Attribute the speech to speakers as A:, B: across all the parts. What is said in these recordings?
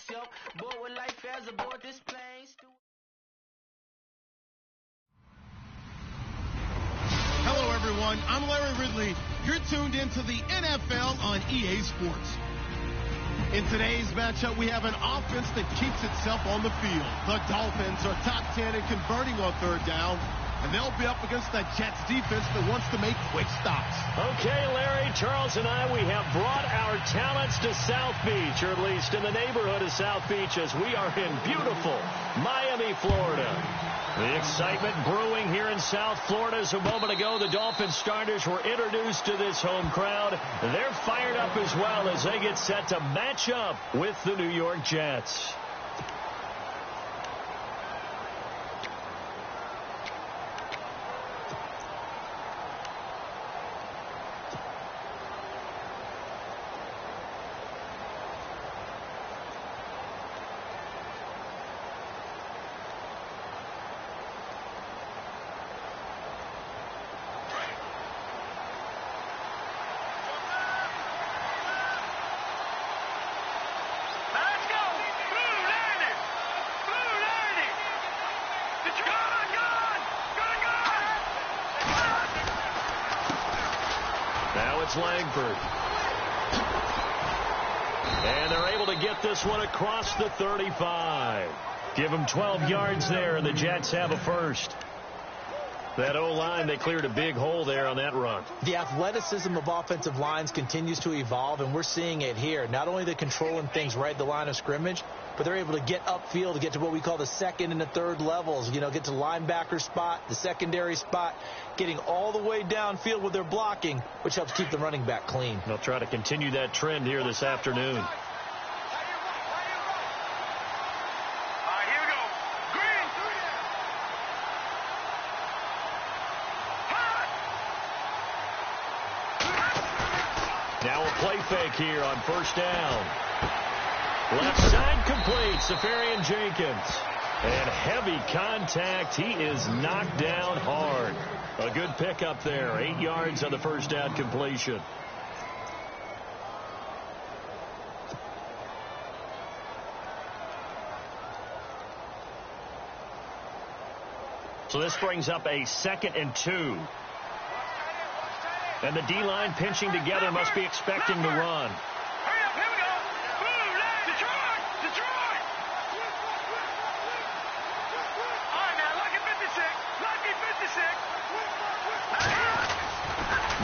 A: myself. Bored with life as aboard this plane.
B: Hello, everyone. I'm Larry Ridley. You're tuned into the NFL on EA Sports. In today's matchup, we have an offense that keeps itself on the field. The Dolphins are top 10 in converting on third down, and they'll be up against the Jets defense that wants to make quick stops.
C: Okay, Larry, Charles and I, we have brought our talents to South Beach, or at least in the neighborhood of South Beach, as we are in beautiful Miami, Florida. The excitement brewing here in South Florida as a moment ago the Dolphins starters were introduced to this home crowd. They're fired up as well as they get set to match up with the New York Jets. Langford. And they're able to get this one across the 35. Give them 12 yards there, and the Jets have a first. That O-line, they cleared a big hole there on that run.
D: The athleticism of offensive lines continues to evolve, and we're seeing it here. Not only are they controlling things right at the line of scrimmage, but they're able to get upfield to get to what we call the second and the third levels. You know, get to the linebacker spot, the secondary spot, getting all the way downfield with their blocking, which helps keep the running back clean.
C: They'll try to continue that trend here this afternoon. Now a play fake here on first down. Left side complete, Safarian Jenkins. And heavy contact. He is knocked down hard. A good pickup there. 8 yards on the first down completion. So this brings up a 2nd and 2. And the D-line pinching together must be expecting to run.
E: Hurry up, here we go. Detroit! Detroit! All right, now, lucky 56. Lucky 56.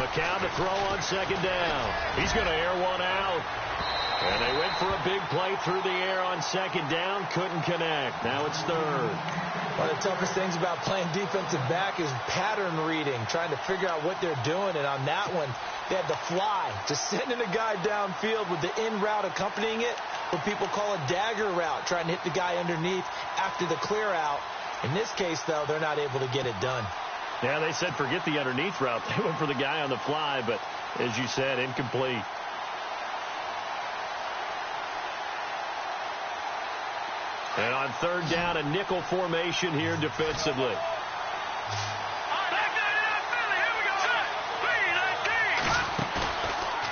C: McCown to throw on second down. He's going to air one out. And they went for a big play through the air on second down. Couldn't connect. Now it's third.
D: One of the toughest things about playing defensive back is pattern reading, trying to figure out what they're doing. And on that one, they had the fly, just sending a guy downfield with the in route accompanying it, what people call a dagger route, trying to hit the guy underneath after the clear out. In this case, though, they're not able to get it done.
C: Yeah, they said forget the underneath route. They went for the guy on the fly, but as you said, incomplete. And on third down, a nickel formation here defensively.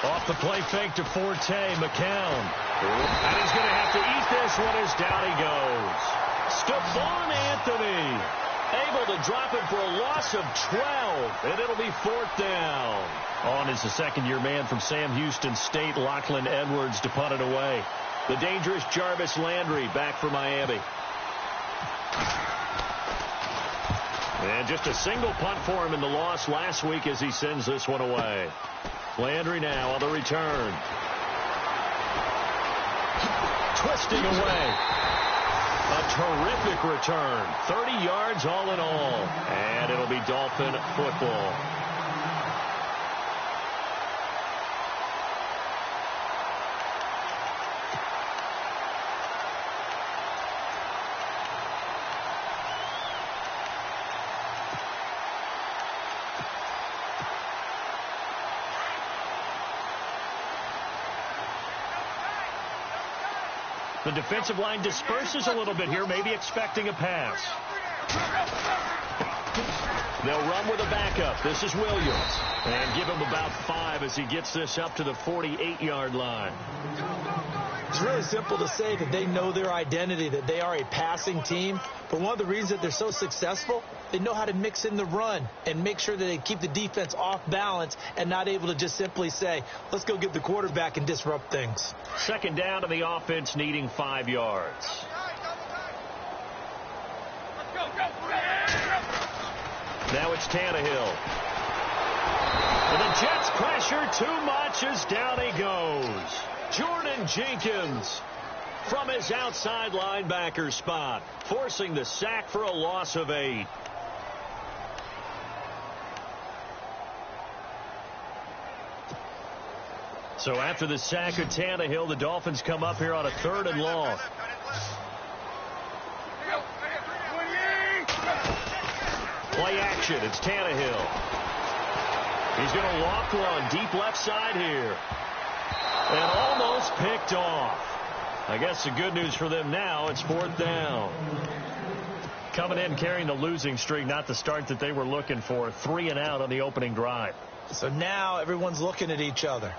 C: Off the play fake to Forte, McCown. And he's going to have to eat this one as down he goes. Stephon Anthony able to drop it for a loss of 12, and it'll be 4th down. On is the second-year man from Sam Houston State, Lachlan Edwards, to punt it away. The dangerous Jarvis Landry back for Miami. And just a single punt for him in the loss last week as he sends this one away. Landry now on the return. Twisting away. A terrific return. 30 yards all in all. And it'll be Dolphin football. The defensive line disperses a little bit here, maybe expecting a pass. They'll run with a backup. This is Williams. And give him about 5 as he gets this up to the 48-yard line.
D: It's really simple to say that they know their identity, that they are a passing team. But one of the reasons that they're so successful, they know how to mix in the run and make sure that they keep the defense off balance and not able to just simply say, let's go get the quarterback and disrupt things.
C: Second down to the offense, needing 5 yards. Now it's Tannehill. And the Jets pressure too much as down he goes. Jordan Jenkins from his outside linebacker spot, forcing the sack for a loss of 8. So after the sack of Tannehill, the Dolphins come up here on a 3rd and long. Play action. It's Tannehill. He's going to loft one deep left side here. And almost picked off. I guess the good news for them now, it's 4th down. Coming in carrying the losing streak, not the start that they were looking for. 3 and out on the opening drive.
D: So now everyone's looking at each other.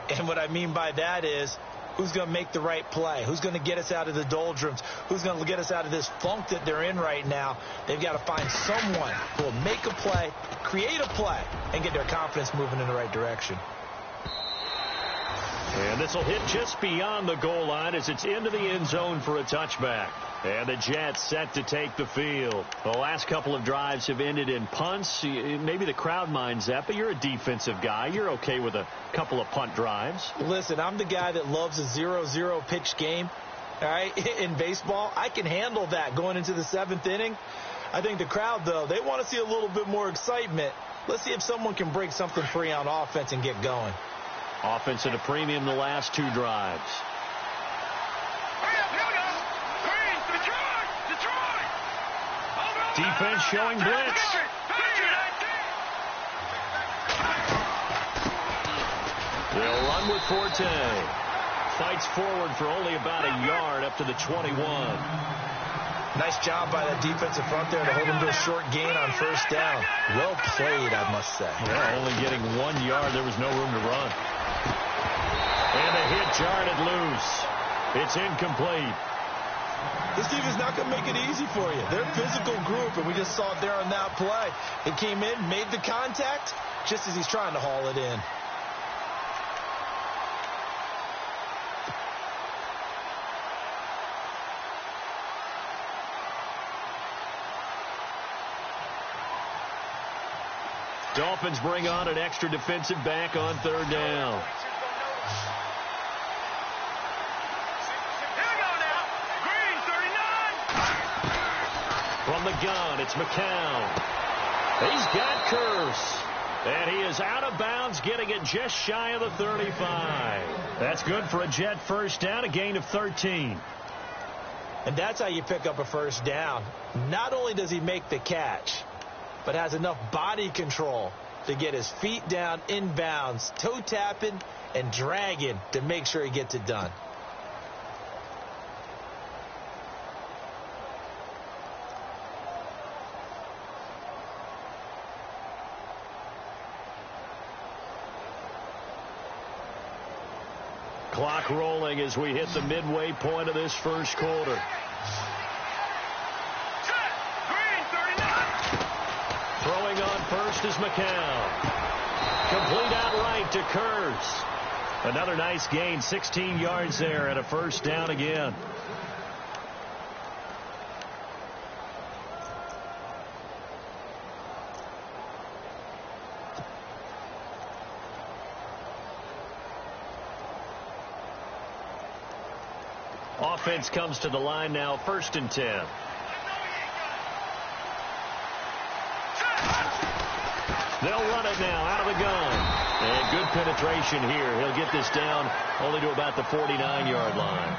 D: And what I mean by that is, who's going to make the right play? Who's going to get us out of the doldrums? Who's going to get us out of this funk that they're in right now? They've got to find someone who will make a play, create a play, and get their confidence moving in the right direction.
C: And this will hit just beyond the goal line as it's into the end zone for a touchback. And the Jets set to take the field. The last couple of drives have ended in punts. Maybe the crowd minds that, but you're a defensive guy. You're okay with a couple of punt drives.
D: Listen, I'm the guy that loves a 0-0 pitch game. All right, in baseball, I can handle that going into the 7th inning. I think the crowd, though, they want to see a little bit more excitement. Let's see if someone can break something free on offense and get going.
C: Offense at a premium the last 2 drives. Defense showing blitz. They'll run with Forte. Fights forward for only about a yard up to the 21.
D: Nice job by that defensive front there to hold him to a short gain on 1st down. Well played, I must say.
C: Yeah, only getting 1 yard. There was no room to run. And a hit jarred it loose. It's incomplete.
D: This team is not going to make it easy for you. They're a physical group, and we just saw it there on that play. It came in, made the contact, just as he's trying to haul it in.
C: Dolphins bring on an extra defensive back on 3rd down. From the gun, it's McCown. He's got Curse. And he is out of bounds, getting it just shy of the 35. That's good for a Jet 1st down, a gain of 13.
D: And that's how you pick up a 1st down. Not only does he make the catch, but has enough body control to get his feet down in bounds, toe tapping and dragging to make sure he gets it done.
C: Clock rolling as we hit the midway point of this 1st quarter. Throwing on first is McCown. Complete outright to Kurtz. Another nice gain, 16 yards there and a 1st down again. Offense comes to the line now, 1st and 10. They'll run it now out of the gun. And good penetration here. He'll get this down only to about the 49-yard line.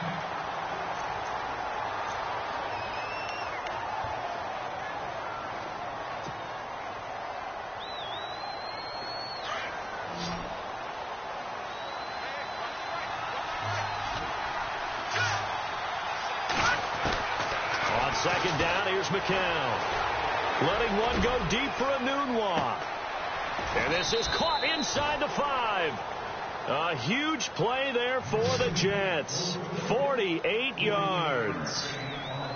C: On 2nd down, here's McCown. letting one go deep for a Nunwa. And this is caught inside the 5. A huge play there for the Jets. 48 yards.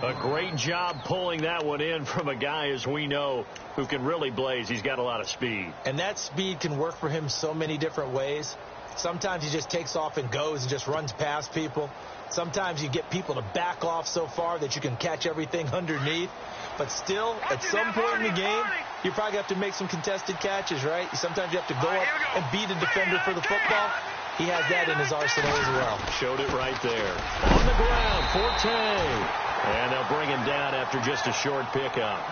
C: A great job pulling that one in from a guy, as we know, who can really blaze. He's got a lot of speed.
D: And that speed can work for him so many different ways. Sometimes he just takes off and goes and just runs past people. Sometimes you get people to back off so far that you can catch everything underneath. But still, at some point in the game, you probably have to make some contested catches, right? Sometimes you have to go up and beat a defender for the football. He has that in his arsenal as well.
C: Showed it right there. On the ground, Forte. And they'll bring him down after just a short pickup.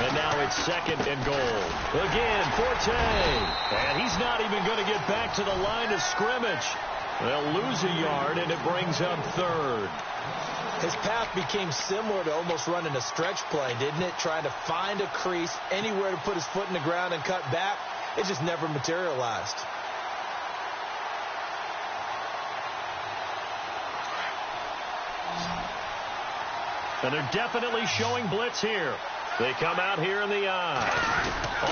C: And now it's 2nd and goal. Again, Forte. And he's not even going to get back to the line of scrimmage. They'll lose a yard, and it brings up 3rd.
D: His path became similar to almost running a stretch play, didn't it? Trying to find a crease, anywhere to put his foot in the ground and cut back. It just never materialized.
C: And they're definitely showing blitz here. They come out here in the eye.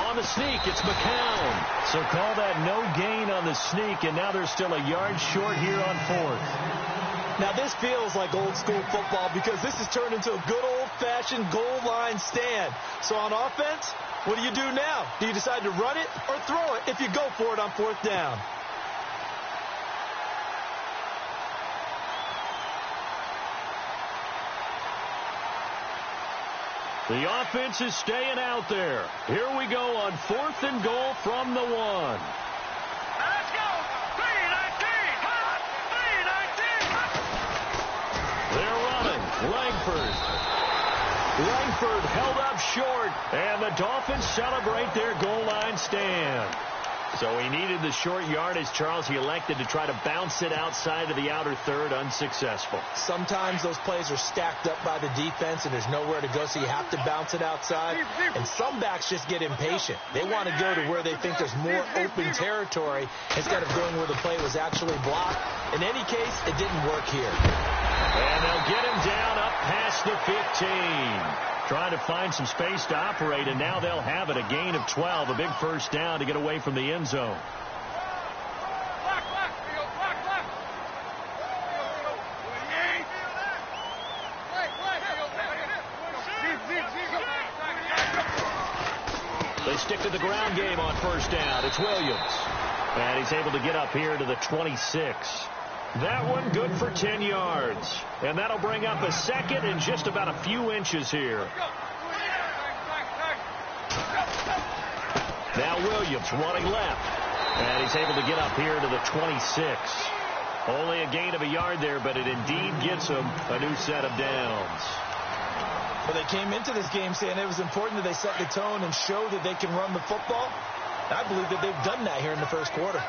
C: On the sneak, it's McCown. So call that no gain on the sneak, and now they're still a yard short here on 4th.
D: Now, this feels like old-school football because this has turned into a good old-fashioned goal line stand. So on offense, what do you do now? Do you decide to run it or throw it if you go for it on 4th down?
C: The offense is staying out there. Here we go on 4th and goal from the 1.
E: Let's go. 3-19. 3-19.
C: They're running. Langford held up short, and the Dolphins celebrate their goal line stand. So he needed the short yardage, Charles. He elected to try to bounce it outside of the outer 3rd, unsuccessful.
D: Sometimes those plays are stacked up by the defense, and there's nowhere to go, so you have to bounce it outside. And some backs just get impatient. They want to go to where they think there's more open territory instead of going where the play was actually blocked. In any case, it didn't work here.
C: And they'll get him down up past the 15. Trying to find some space to operate, and now they'll have it. A gain of 12, a big first down to get away from the end zone. They stick to the ground game on first down. It's Williams. And he's able to get up here to the 26. That one good for 10 yards. And that'll bring up a 2nd and just about a few inches here. Now Williams running left. And he's able to get up here to the 26. Only a gain of a yard there, but it indeed gets him a new set of downs.
D: Well, they came into this game saying it was important that they set the tone and show that they can run the football. I believe that they've done that here in the first quarter.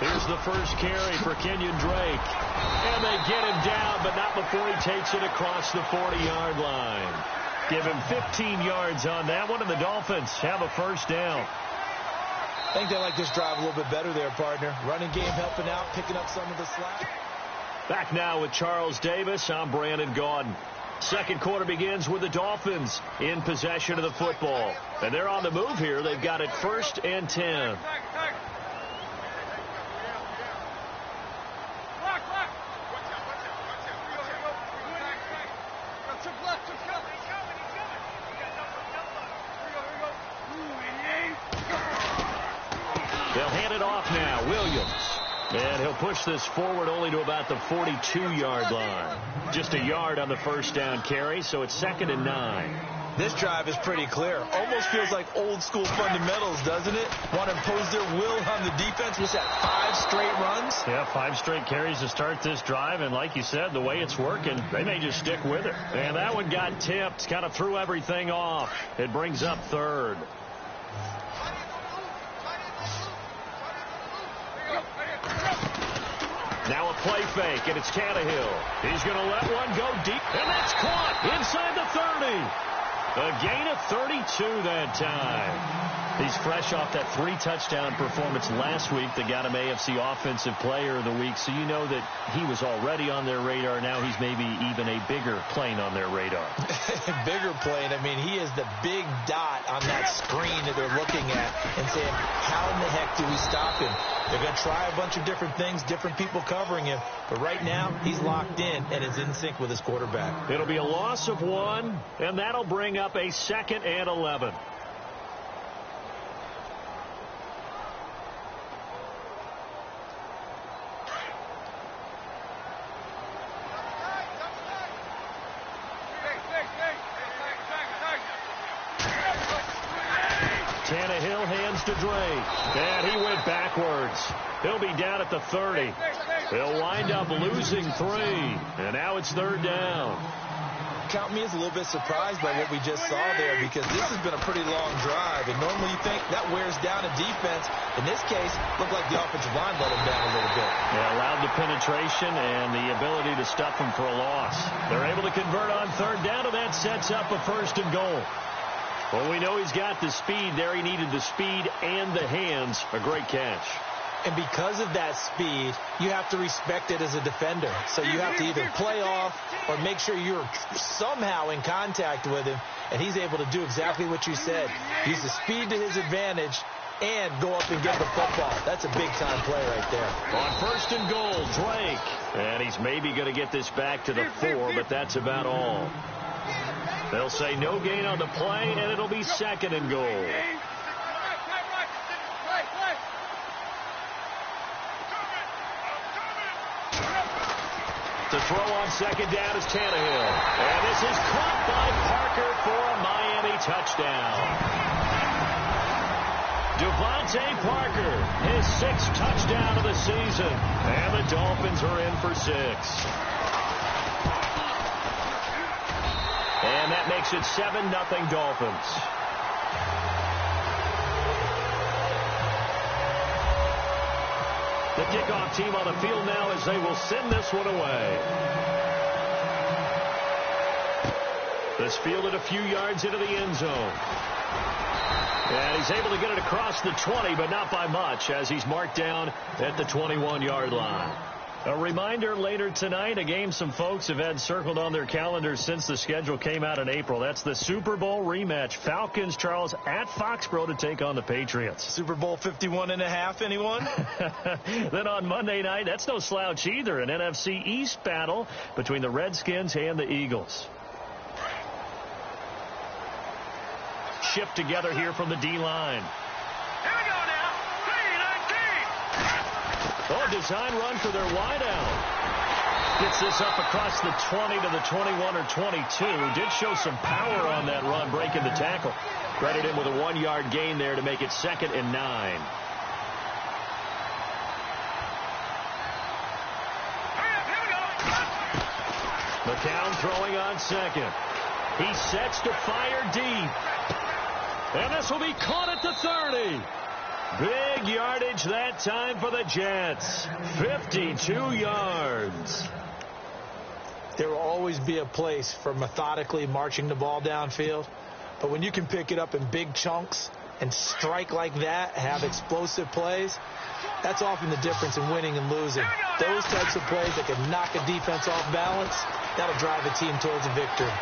C: Here's the first carry for Kenyon Drake. And they get him down, but not before he takes it across the 40-yard line. Give him 15 yards on that one, and the Dolphins have a first down.
D: I think they like this drive a little bit better there, partner. Running game helping out, picking up some of the slack.
C: Back now with Charles Davis. I'm Brandon Gaudin. Second quarter begins with the Dolphins in possession of the football. And they're on the move here. They've got it 1st and 10. They'll hand it off now. Williams. And he'll push this forward only to about the 42-yard line. Just a yard on the first down carry, so it's 2nd and 9.
D: This drive is pretty clear. Almost feels like old school fundamentals, doesn't it? Want to impose their will on the defense. What's that, 5 straight runs?
C: Yeah, 5 straight carries to start this drive. And like you said, the way it's working, they may just stick with it. And that one got tipped. Kind of threw everything off. It brings up third. Now a play fake, and it's Tannehill. He's going to let one go deep, and that's caught inside the 30. A gain of 32 that time. He's fresh off that 3-touchdown performance last week that got him AFC Offensive Player of the Week, so you know that he was already on their radar. Now he's maybe even a bigger plane on their radar.
D: Bigger plane. I mean, he is the big dot on that screen that they're looking at and saying, how in the heck do we stop him? They're going to try a bunch of different things, different people covering him. But right now, he's locked in and is in sync with his quarterback.
C: It'll be a loss of 1, and that'll bring up a 2nd and 11. Tannehill hands to Drake, and he went backwards. He'll be down at the 30. They'll wind up losing 3, and now it's 3rd down.
D: Count me as a little bit surprised by what we just saw there, because this has been a pretty long drive, and normally you think that wears down a defense. In this case, looked like the offensive line let him down a little bit.
C: Yeah, allowed the penetration and the ability to stuff him for a loss. They're able to convert on 3rd down, and that sets up a 1st and goal. Well, we know he's got the speed there. He needed the speed and the hands. A great catch.
D: And because of that speed, you have to respect it as a defender. So you have to either play off or make sure you're somehow in contact with him. And he's able to do exactly what you said. Use the speed to his advantage and go up and get the football. That's a big-time play right there.
C: On 1st and goal, Drake. And he's maybe going to get this back to the 4, but that's about all. They'll say no gain on the play, and it'll be 2nd and goal. To throw on 2nd down is Tannehill. And this is caught by Parker for a Miami touchdown. Devontae Parker, his 6th touchdown of the season. And the Dolphins are in for 6. And that makes it 7-0 Dolphins. The kickoff team on the field now as they will send this one away. This fielded a few yards into the end zone. And he's able to get it across the 20, but not by much, as he's marked down at the 21-yard line. A reminder, later tonight, a game some folks have had circled on their calendars since the schedule came out in April. That's the Super Bowl rematch. Falcons, Charles, at Foxborough to take on the Patriots.
D: Super Bowl 51.5, anyone?
C: Then on Monday night, that's no slouch either, an NFC East battle between the Redskins and the Eagles. Shift together here from the D-line.
E: Here we go now. 3-19.
C: Oh, design run for their wideout. Gets this up across the 20 to the 21 or 22. Did show some power on that run, breaking the tackle. Credit him with a 1-yard gain there to make it 2nd and 9. McCown throwing on 2nd. He sets to fire deep. And this will be caught at the 30. Big yardage that time for the Jets. 52 yards.
D: There will always be a place for methodically marching the ball downfield. But when you can pick it up in big chunks and strike like that, have explosive plays, that's often the difference in winning and losing. Those types of plays that can knock a defense off balance, that'll drive a team towards a victory.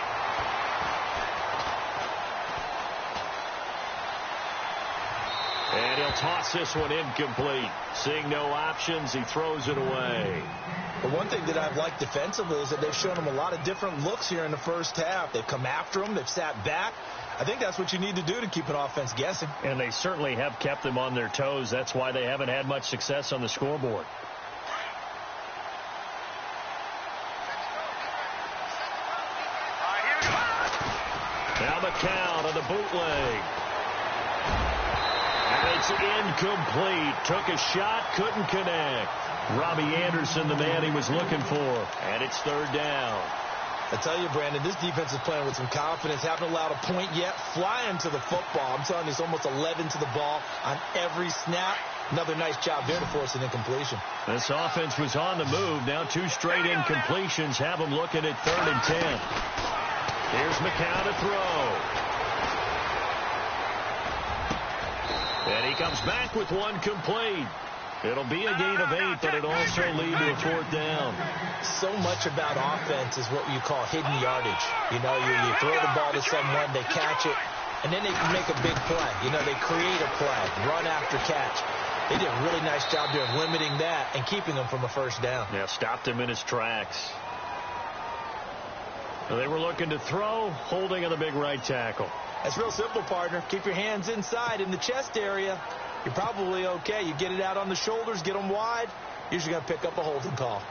C: And he'll toss this one incomplete. Seeing no options, he throws it away.
D: But one thing that I've liked defensively is that they've shown him a lot of different looks here in the first half. They've come after him. They've sat back. I think that's what you need to do to keep an offense guessing.
C: And they certainly have kept them on their toes. That's why they haven't had much success on the scoreboard. Now the count on the bootleg. And it's incomplete. Took a shot, couldn't connect. Robbie Anderson, the man he was looking for. And it's third down.
D: I tell you, Brandon, this defense is playing with some confidence. Haven't allowed a point yet. Flying to the football. I'm telling you, it's almost 11 to the ball on every snap. Another nice job there to force an incompletion.
C: This offense was on the move. Now 2 straight incompletions have them looking at 3rd and 10. Here's McCown to throw. And he comes back with 1 complete. It'll be a gain of 8, but it'll also lead to a 4th down.
D: So much about offense is what you call hidden yardage. You know, you throw the ball to someone, they catch it, and then they can make a big play. You know, they create a play, run after catch. They did a really nice job there of limiting that and keeping him from a first down.
C: Yeah, stopped him in his tracks. They were looking to throw, holding on the big right tackle.
D: That's real simple, partner. Keep your hands inside in the chest area. You're probably okay. You get it out on the shoulders, get them wide. Usually going to pick up a holding call.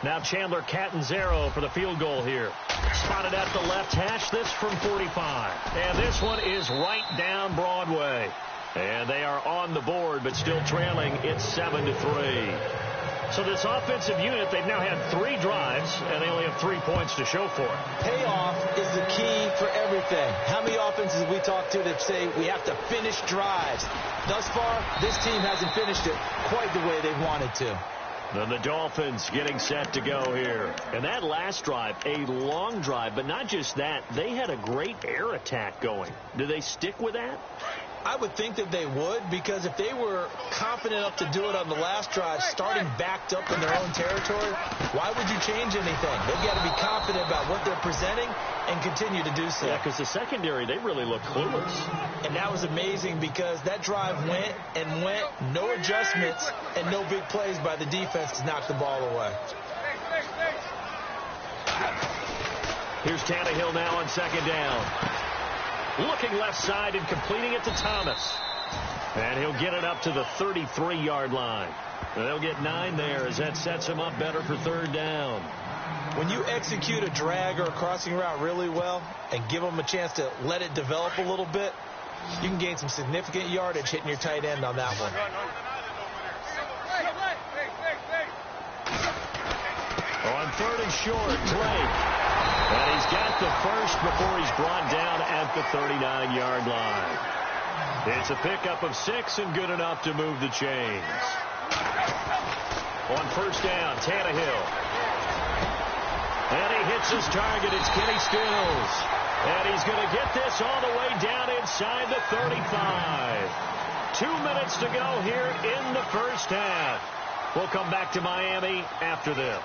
C: Now Chandler Catanzaro for the field goal here. Spotted at the left hash. This from 45. And this one is right down Broadway. And they are on the board, but still trailing. It's 7-3. So this offensive unit, they've now had 3 drives, and they only have 3 points to show for it.
D: Payoff is the key for everything. How many offenses have we talked to that say we have to finish drives? Thus far, this team hasn't finished it quite the way they wanted to.
C: Then the Dolphins getting set to go here. And that last drive, a long drive, but not just that. They had a great air attack going. Do they stick with that?
D: I would think that they would, because if they were confident enough to do it on the last drive, starting backed up in their own territory, why would you change anything? They've got to be confident about what they're presenting and continue to do so.
C: Yeah, because the secondary, they really look clueless.
D: And that was amazing because that drive went and went, no adjustments, and no big plays by the defense to knock the ball away.
C: Here's Tannehill now on 2nd down. Looking left side and completing it to Thomas. And he'll get it up to the 33-yard line. And they'll get 9 there as that sets him up better for 3rd down.
D: When you execute a drag or a crossing route really well and give them a chance to let it develop a little bit, you can gain some significant yardage hitting your tight end on that one.
C: On 3rd and short, Drake. And he's got the first before he's brought down at the 39-yard line. It's a pickup of 6 and good enough to move the chains. On 1st down, Tannehill. And he hits his target. It's Kenny Stills. And he's going to get this all the way down inside the 35. 2 minutes to go here in the first half. We'll come back to Miami after this.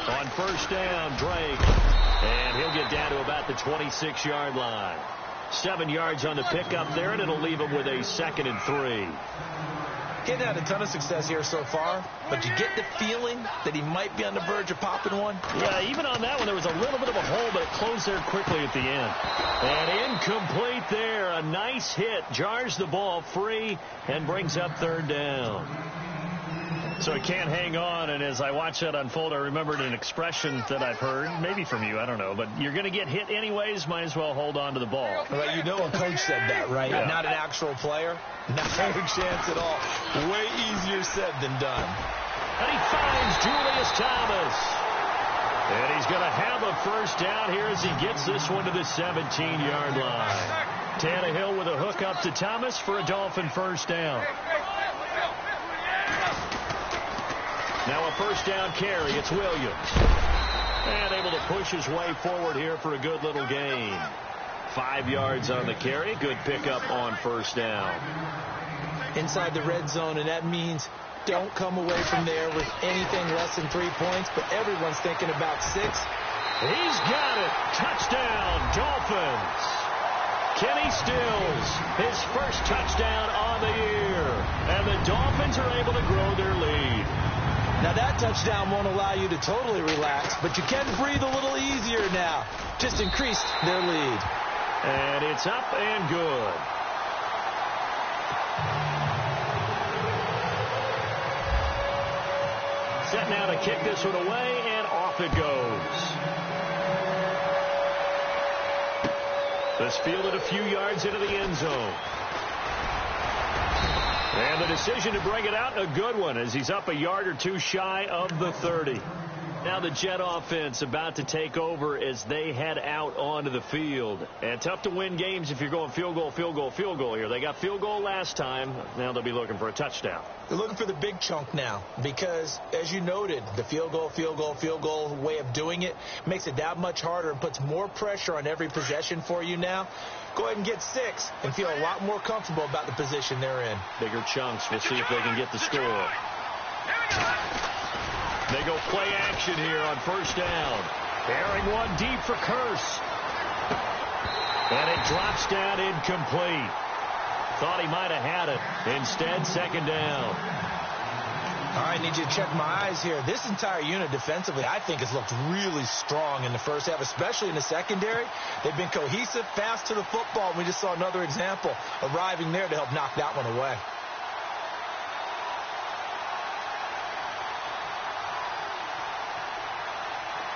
C: On 1st down, Drake. And he'll get down to about the 26-yard line. 7 yards on the pickup there, and it'll leave him with a 2nd and 3.
D: Getting had a ton of success here so far, but you get the feeling that he might be on the verge of popping one.
C: Yeah, even on that one, there was a little bit of a hole, but it closed there quickly at the end. And incomplete there. A nice hit. Jars the ball free and brings up 3rd down. So he can't hang on, and as I watch that unfold, I remembered an expression that I've heard, maybe from you, I don't know, but you're going to get hit anyways, might as well hold on to the ball.
D: Right, you know a coach said that, right?
C: Yeah.
D: Not an actual player. Not a chance at all. Way easier said than done.
C: And he finds Julius Thomas. And he's going to have a first down here as he gets this one to the 17-yard line. Tannehill with a hook up to Thomas for a Dolphin first down. Now a first down carry. It's Williams. And able to push his way forward here for a good little gain. 5 yards on the carry. Good pickup on first down.
D: Inside the red zone, and that means don't come away from there with anything less than 3 points, but everyone's thinking about 6.
C: He's got it. Touchdown, Dolphins. Kenny Stills, his first touchdown on the year. And the Dolphins are able to grow their lead.
D: Now that touchdown won't allow you to totally relax, but you can breathe a little easier now. Just increased their lead.
C: And it's up and good. set now to kick this one away, and off it goes. This fielded a few yards into the end zone. And the decision to bring it out, a good one, as he's up a yard or two shy of the 30. Now the Jet offense about to take over as they head out onto the field. And tough to win games if you're going field goal, field goal, field goal here. They got field goal last time. Now they'll be looking for a touchdown.
D: They're looking for the big chunk now because, as you noted, the field goal way of doing it makes it that much harder and puts more pressure on every possession for you now. Go ahead and get 6 and feel a lot more comfortable about the position they're in.
C: Bigger chunks. We'll see if they can get the score. They go play action here on first down. Airing one deep for Kearse. And it drops down incomplete. Thought he might have had it. Instead, second down.
D: All right, need you to check my eyes here. This entire unit defensively, I think, has looked really strong in the first half, especially in the secondary. They've been cohesive, fast to the football. We just saw another example arriving there to help knock that one away.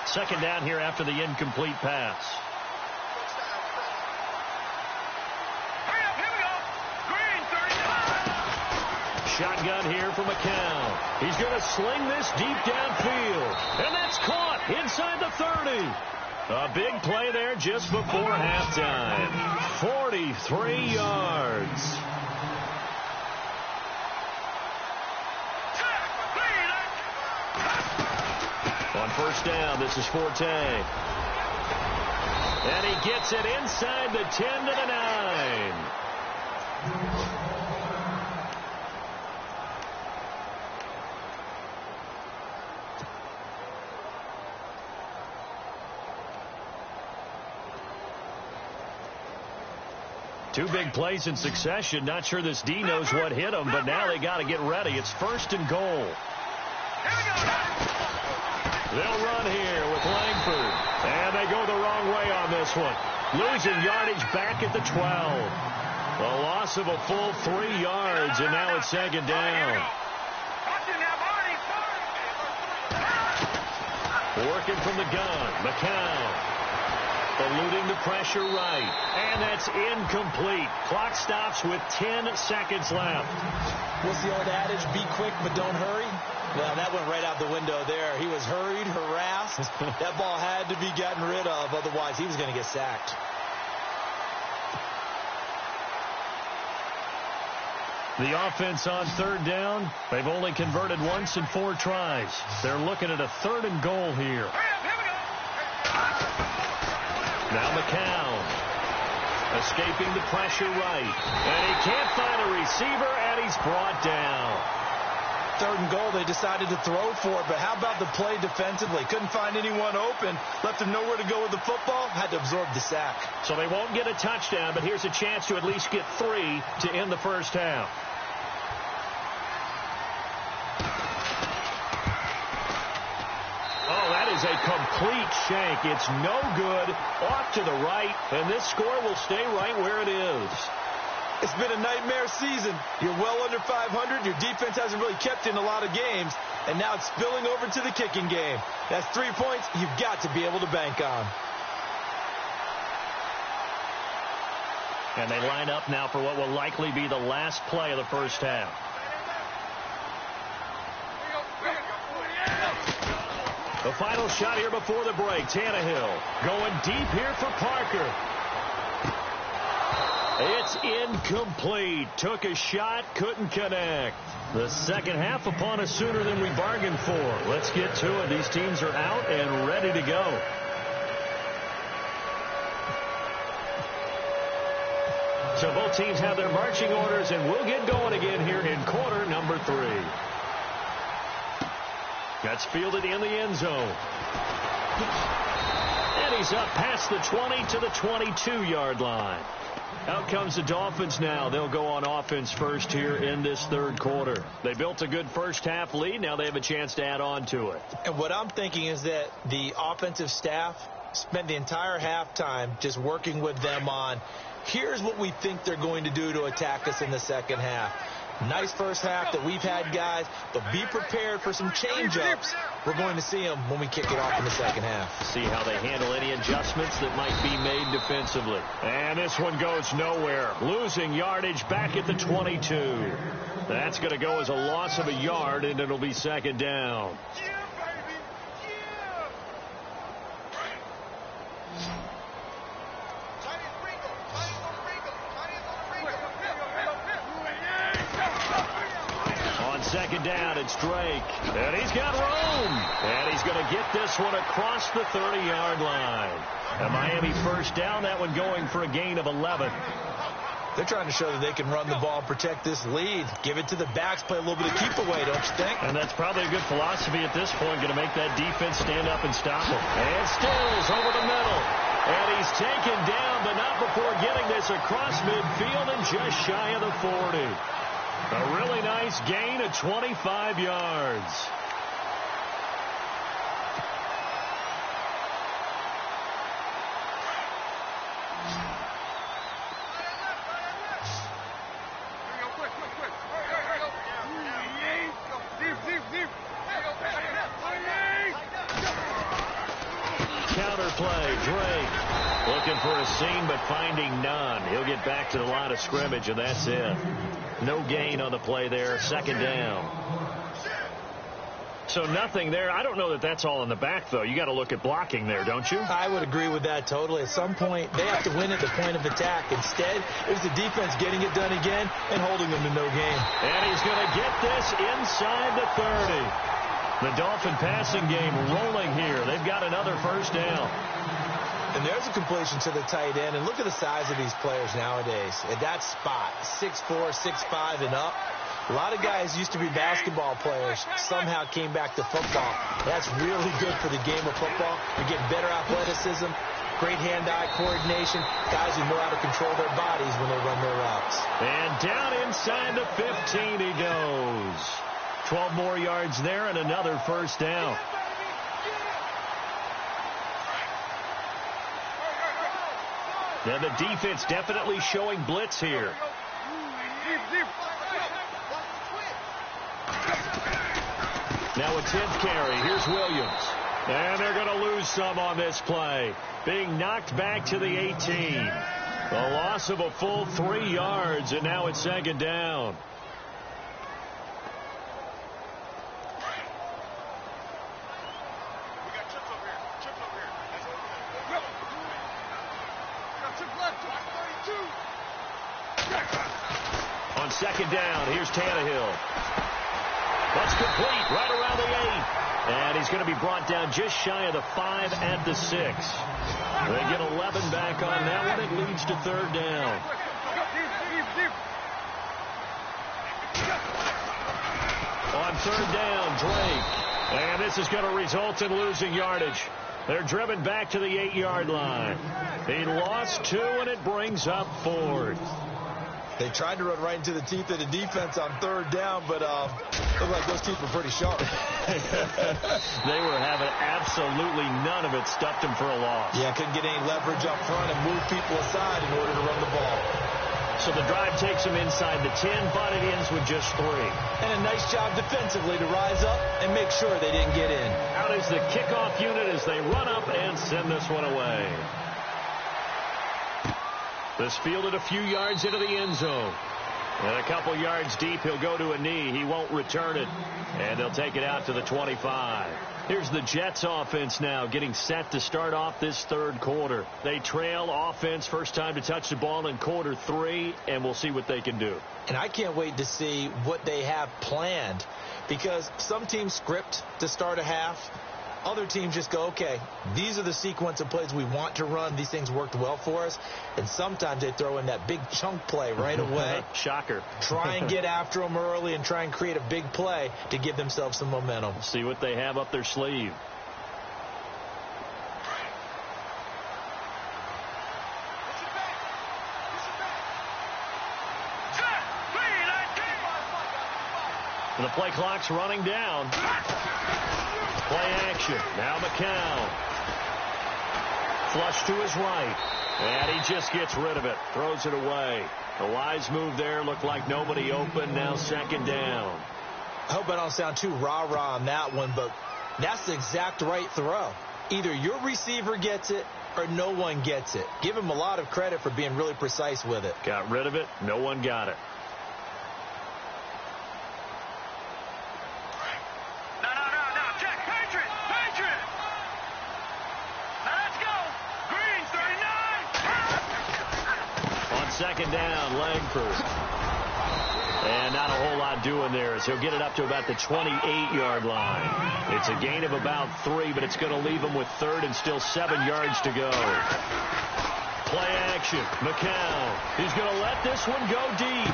C: Second down here after the incomplete pass. Shotgun here for McCown. He's going to sling this deep downfield. And that's caught inside the 30. A big play there just before halftime. 43 yards. On first down, this is Forte. And he gets it inside the 10 to the 9. Two big plays in succession. Not sure this D knows what hit him, but now they got to get ready. It's first and goal. They'll run here with Langford. And they go the wrong way on this one. Losing yardage back at the 12. A loss of a full 3 yards, and now it's second down. Working from the gun, McCown. Eluding the pressure right. And that's incomplete. Clock stops with 10 seconds left.
D: What's the old adage? Be quick, but don't hurry. Well, that went right out the window there. He was hurried, harassed. That ball had to be gotten rid of. Otherwise, he was going to get sacked.
C: The offense on third down. They've only converted once in 4 tries. They're looking at a third and goal here. Now McCown escaping the pressure right. And he can't find a receiver, and he's brought down.
D: Third and goal, they decided to throw for it, but how about the play defensively? Couldn't find anyone open, left him nowhere to go with the football, had to absorb the sack.
C: So they won't get a touchdown, but here's a chance to at least get 3 to end the first half. Oh, that is a complete shank. It's no good, off to the right, and this score will stay right where it is.
D: It's been a nightmare season. You're well under 500. Your defense hasn't really kept in a lot of games. And now it's spilling over to the kicking game. That's 3 points you've got to be able to bank on.
C: And they line up now for what will likely be the last play of the first half. The final shot here before the break. Tannehill going deep here for Parker. It's incomplete. Took a shot, couldn't connect. The second half upon us sooner than we bargained for. Let's get to it. These teams are out and ready to go. So both teams have their marching orders, and we'll get going again here in quarter number 3. That's fielded in the end zone. And he's up past the 20 to the 22-yard line. Out comes the Dolphins now. They'll go on offense first here in this third quarter. They built a good first half lead. Now they have a chance to add on to it.
D: And what I'm thinking is that the offensive staff spent the entire halftime just working with them on, here's what we think they're going to do to attack us in the second half. Nice first half that we've had, guys, but be prepared for some change-ups. We're going to see them when we kick it off in the second half.
C: See how they handle any adjustments that might be made defensively. And this one goes nowhere. Losing yardage back at the 22. That's going to go as a loss of a yard, and it'll be second down. Second down, it's Drake. And he's got room. And he's going to get this one across the 30-yard line. A Miami first down, that one going for a gain of 11.
D: They're trying to show that they can run the ball, protect this lead. Give it to the backs, play a little bit of keep away, don't you think?
C: And that's probably a good philosophy at this point, going to make that defense stand up and stop him. And Stills over the middle. And he's taken down, but not before getting this across midfield and just shy of the 40. A really nice gain of 25 yards. Counter play, Drake. Looking for a seam, but finding none. He'll get back to the line of scrimmage, and that's it. No gain on the play there. Second down. So nothing there. I don't know that that's all in the back, though. You got to look at blocking there, don't you?
D: I would agree with that totally. At some point, they have to win at the point of attack. Instead, it was the defense getting it done again and holding them to no gain.
C: And he's going to get this inside the 30. The Dolphin passing game rolling here. They've got another first down.
D: And there's a completion to the tight end. And look at the size of these players nowadays. At that spot, 6'4", 6'5", and up. A lot of guys used to be basketball players, somehow came back to football. That's really good for the game of football. You're getting better athleticism, great hand-eye coordination, guys who know how to control their bodies when they run their routes.
C: And down inside the 15 he goes. 12 more yards there and another first down. Now the defense definitely showing blitz here. Now a 10th carry. Here's Williams. And they're going to lose some on this play. Being knocked back to the 18. A loss of a full 3 yards, and now it's second down. On second down, here's Tannehill. That's complete right around the 8. And he's going to be brought down just shy of the 5 at the 6. They get 11 back on that one. It leads to third down. On third down, Drake. And this is going to result in losing yardage. They're driven back to the 8-yard line. He lost 2, and it brings up fourth.
D: They tried to run right into the teeth of the defense on third down, but looked like those teeth were pretty sharp.
C: They were having absolutely none of it. Stuffed them for a loss.
D: Yeah, couldn't get any leverage up front and move people aside in order to run the ball.
C: So the drive takes them inside the 10, but it ends with just 3.
D: And a nice job defensively to rise up and make sure they didn't get in.
C: Out is the kickoff unit as they run up and send this one away. This fielded a few yards into the end zone. And a couple yards deep, he'll go to a knee. He won't return it. And they'll take it out to the 25. Here's the Jets offense now getting set to start off this third quarter. They trail offense first time to touch the ball in quarter 3, and we'll see what they can do.
D: And I can't wait to see what they have planned, because some teams script to start a half. Other teams just go, okay, these are the sequence of plays we want to run. These things worked well for us. And sometimes they throw in that big chunk play right away.
C: Shocker.
D: Try and get after them early and try and create a big play to give themselves some momentum.
C: See what they have up their sleeve. And the play clock's running down. Play action. Now McCown. Flush to his right. And he just gets rid of it. Throws it away. A wise move there. Looked like nobody open. Now second down.
D: I hope I don't sound too rah-rah on that one, but that's the exact right throw. Either your receiver gets it or no one gets it. Give him a lot of credit for being really precise with it.
C: Got rid of it. No one got it.
E: No. Check. Patriot. Now let's go. Green, 39.
C: On second down, Langford. And not a whole lot doing there as he'll get it up to about the 28-yard line. It's a gain of about 3, but it's going to leave him with third and still 7 yards to go. Play action. McCown. He's going to let this one go deep.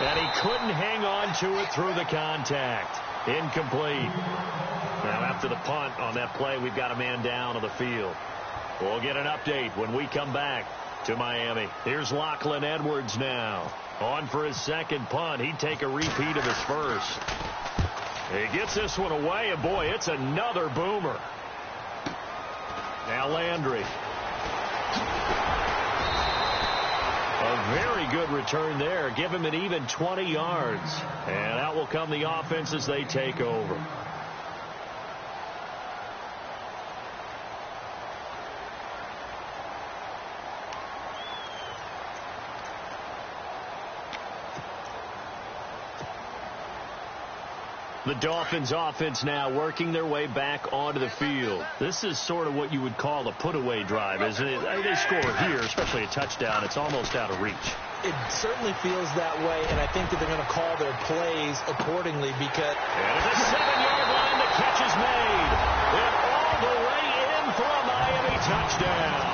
C: And he couldn't hang on to it through the contact. Incomplete. Now after the punt on that play, we've got a man down on the field. We'll get an update when we come back to Miami. Here's Lachlan Edwards now. On for his second punt. He'd take a repeat of his first. He gets this one away, and boy, it's another boomer. Now Landry. A very good return there. Give him an even 20 yards. And out will come the offense as they take over. The Dolphins offense now working their way back onto the field. This is sort of what you would call a put-away drive, isn't it? They score here, especially a touchdown. It's almost out of reach.
D: It certainly feels that way, and I think that they're going to call their plays accordingly because...
C: And it's a 7-yard line. The catch is made. And all the way in for a Miami touchdown.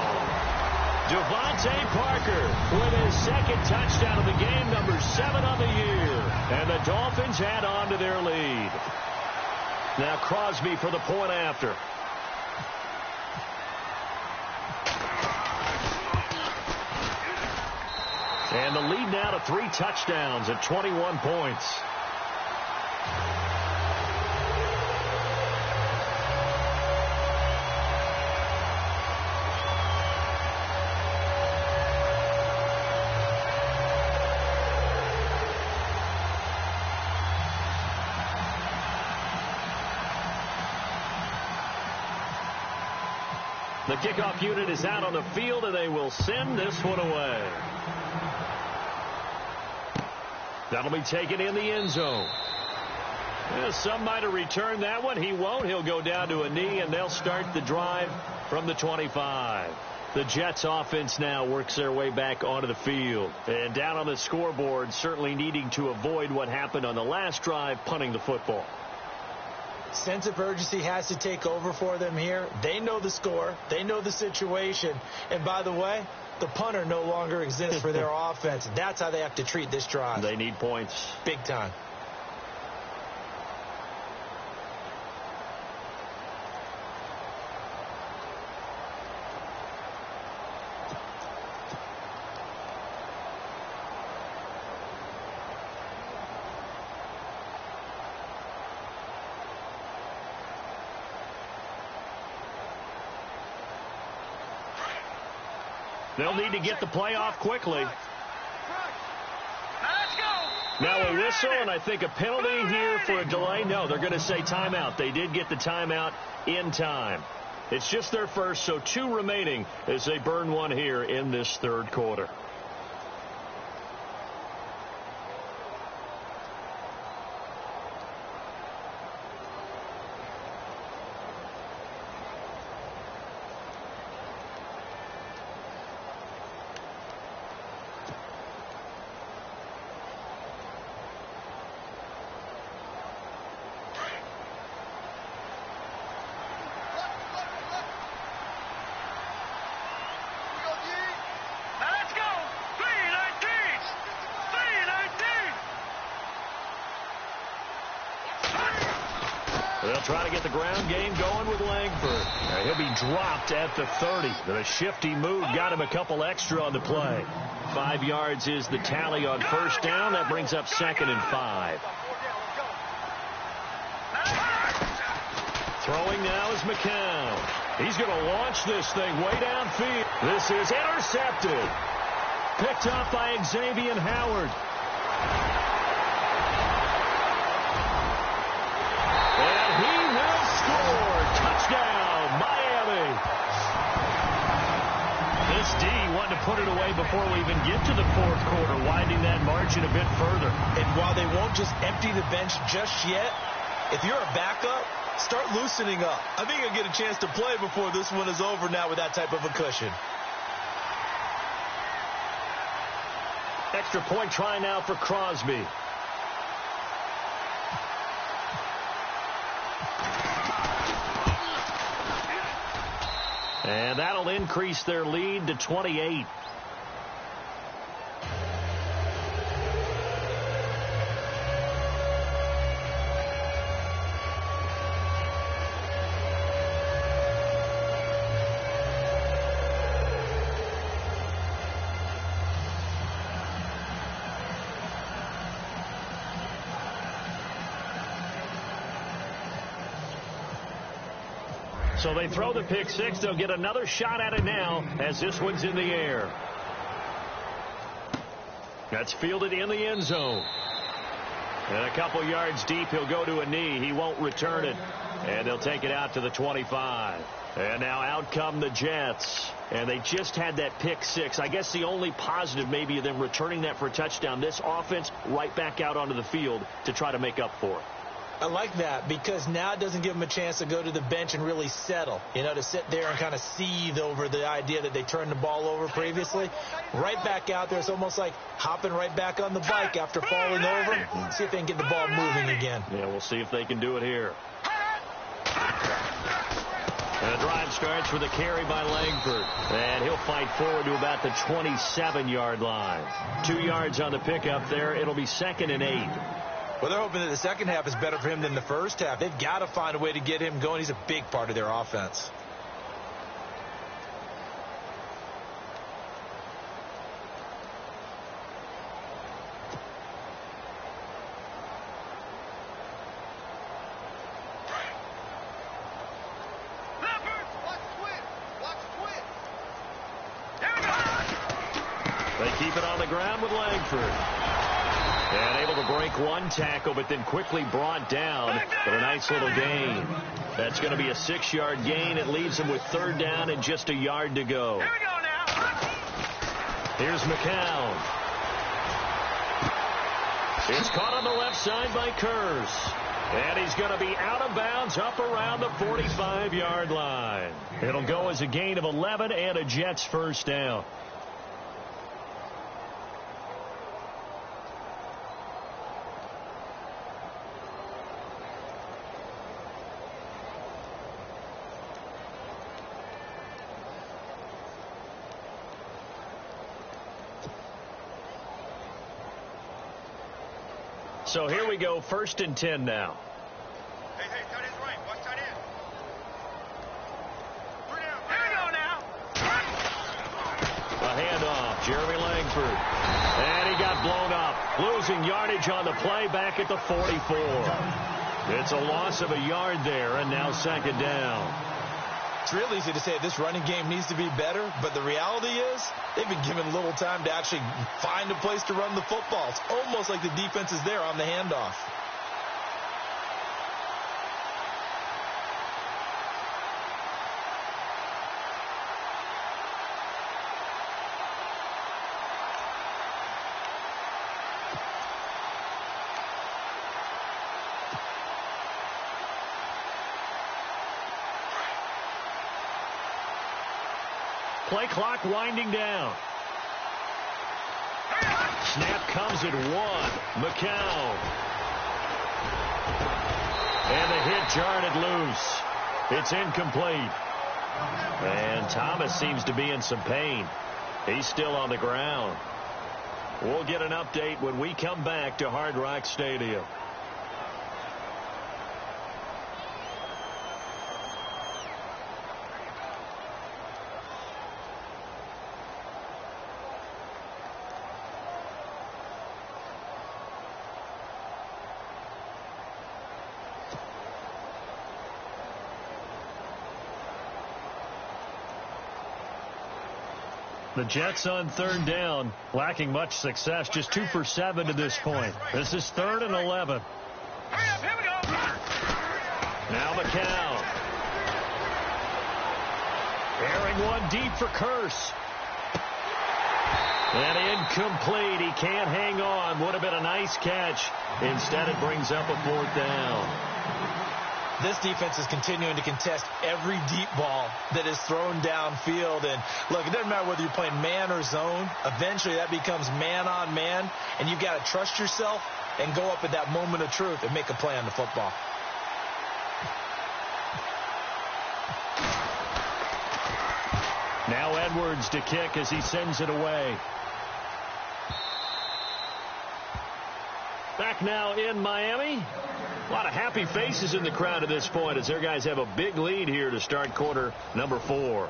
C: Devontae Parker with his second touchdown of the game, number 7 on the year. And the Dolphins add on to their lead. Now Crosby for the point after. And the lead now to 3 touchdowns at 21 points. The kickoff unit is out on the field, and they will send this one away. That'll be taken in the end zone. Some might have returned that one. He won't. He'll go down to a knee, and they'll start the drive from the 25. The Jets offense now works their way back onto the field. And down on the scoreboard, certainly needing to avoid what happened on the last drive, punting the football.
D: Sense of urgency has to take over for them here. They know the score. They know the situation. And by the way, the punter no longer exists for their offense. That's how they have to treat this drive.
C: They need points.
D: Big time.
C: They'll need to get the play off quickly. Now a whistle, and I think a penalty here for a delay. No, they're going to say timeout. They did get the timeout in time. It's just their first, so 2 remaining as they burn one here in this third quarter. They'll try to get the ground game going with Langford. He'll be dropped at the 30. The shifty move got him a couple extra on the play. 5 yards is the tally on first down. That brings up 2nd and 5. Throwing now is McCown. He's going to launch this thing way downfield. This is intercepted. picked up by Xavier Howard. And he will score. Touchdown, Miami. This D wanted to put it away before we even get to the fourth quarter, widening that margin a bit further.
D: And while they won't just empty the bench just yet, if you're a backup, start loosening up. I think you'll get a chance to play before this one is over now with that type of a cushion.
C: Extra point try now for Crosby. And that'll increase their lead to 28. So they throw the pick six. They'll get another shot at it now as this one's in the air. That's fielded in the end zone. And a couple yards deep, he'll go to a knee. He won't return it. And they'll take it out to the 25. And now out come the Jets. And they just had that pick six. I guess the only positive maybe of them returning that for a touchdown. This offense right back out onto the field to try to make up for it.
D: I like that because now it doesn't give them a chance to go to the bench and really settle, to sit there and kind of seethe over the idea that they turned the ball over previously. Right back out there, it's almost like hopping right back on the bike after falling over. See if they can get the ball moving again.
C: Yeah, we'll see if they can do it here. And the drive starts with a carry by Langford. And he'll fight forward to about the 27-yard line. 2 yards on the pickup there. It'll be 2nd and 8.
D: Well, they're hoping that the second half is better for him than the first half. They've got to find a way to get him going. He's a big part of their offense.
C: They keep it on the ground with Langford. And able to break one tackle, but then quickly brought down for a nice little gain. That's going to be a 6-yard gain. It leaves them with 3rd down and just a yard to go.
E: Here we go now.
C: Here's McCown. It's caught on the left side by Kurz. And he's going to be out of bounds up around the 45-yard line. It'll go as a gain of 11 and a Jets first down. So here we go, 1st and 10 now.
E: Hey, tight end's right. Watch tight end. 3 down. Here we go now.
C: A handoff, Jeremy Langford. And he got blown up. Losing yardage on the play back at the 44. It's a loss of a yard there, and now 2nd down.
D: It's real easy to say this running game needs to be better, but the reality is they've been given little time to actually find a place to run the football. It's almost like the defense is there on the handoff.
C: Play clock winding down. Snap comes at 1. McCown. And the hit jarred it loose. It's incomplete. And Thomas seems to be in some pain. He's still on the ground. We'll get an update when we come back to Hard Rock Stadium. The Jets on third down, lacking much success, just 2 for 7 to this point. This is 3rd and 11.
E: Here we go.
C: Now McCown. Airing one deep for Curse. And incomplete. He can't hang on. Would have been a nice catch. Instead, it brings up a 4th down.
D: This defense is continuing to contest every deep ball that is thrown downfield. And, look, it doesn't matter whether you're playing man or zone. Eventually, that becomes man on man. And you've got to trust yourself and go up at that moment of truth and make a play on the football.
C: Now Edwards to kick as he sends it away. Back now in Miami. A lot of happy faces in the crowd at this point as their guys have a big lead here to start quarter number 4.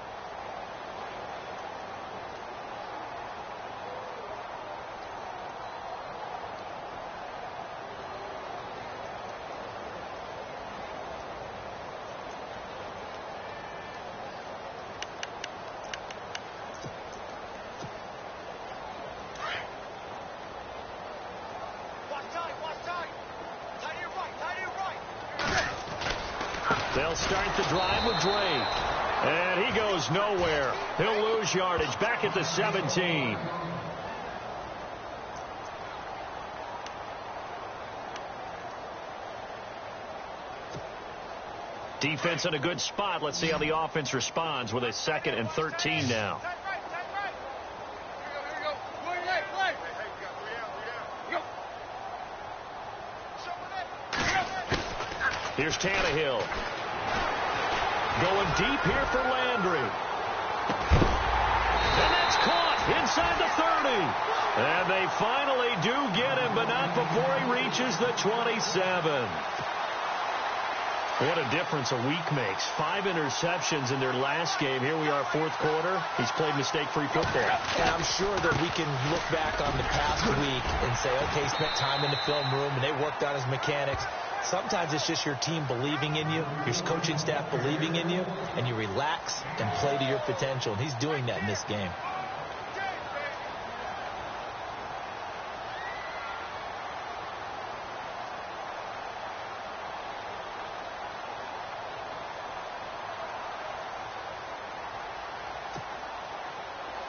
C: They'll start the drive with Drake. And he goes nowhere. He'll lose yardage back at the 17. Defense in a good spot. Let's see how the offense responds with a 2nd and 13 now. Here's Tannehill. Going deep here for Landry. And that's caught inside the 30. And they finally do get him, but not before he reaches the 27. What a difference a week makes. 5 interceptions in their last game. Here we are, 4th quarter. He's played mistake-free football.
D: And I'm sure that we can look back on the past week and say, okay, he spent time in the film room and they worked on his mechanics. Sometimes it's just your team believing in you, your coaching staff believing in you, and you relax and play to your potential. And he's doing that in this game.